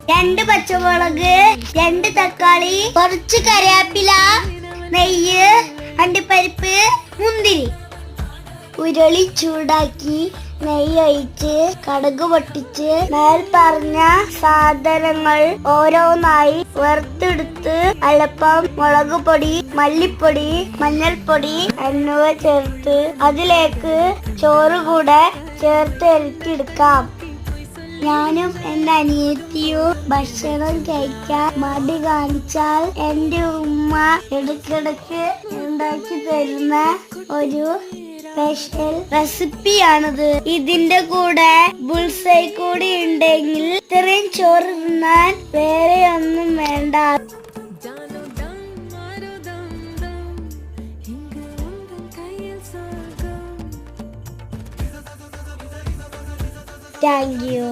2 പച്ചമുളക്, 2 തക്കാളി, കുറച്ച് കറിവേപ്പില, നെയ്യ്, അണ്ടിപ്പരിപ്പ്, മുന്തിരി. ഉരുളി ചൂടാക്കി നെയ്യ് ഒഴിച്ച് കടുക് പൊട്ടിച്ച് മേൽ പറഞ്ഞ സാധനങ്ങൾ ഓരോന്നായി വറുത്തെടുത്ത് അല്പം മുളക് പൊടി, മല്ലിപ്പൊടി, മഞ്ഞൾപ്പൊടി എന്നിവ ചേർത്ത് അതിലേക്ക് ചോറ് കൂടെ ചേർത്ത് ഇളക്കിയെടുക്കാം. ഞാനും എന്റെ അനിയത്തിയും ഭക്ഷണം കഴിക്കാൻ മടി കാണിച്ചാൽ എന്റെ ഉമ്മ ഇടയ്ക്കിടയ്ക്ക് ഉണ്ടാക്കി തരുന്ന ഒരു സ്പെഷ്യൽ റെസിപ്പിയാണിത്. ഇതിന്റെ കൂടെ ബുൾസൈ കൂടി ഉണ്ടെങ്കിൽ ഇത്രയും ചോറ് തിന്നാൻ വേറെ ഒന്നും വേണ്ട. Thank you.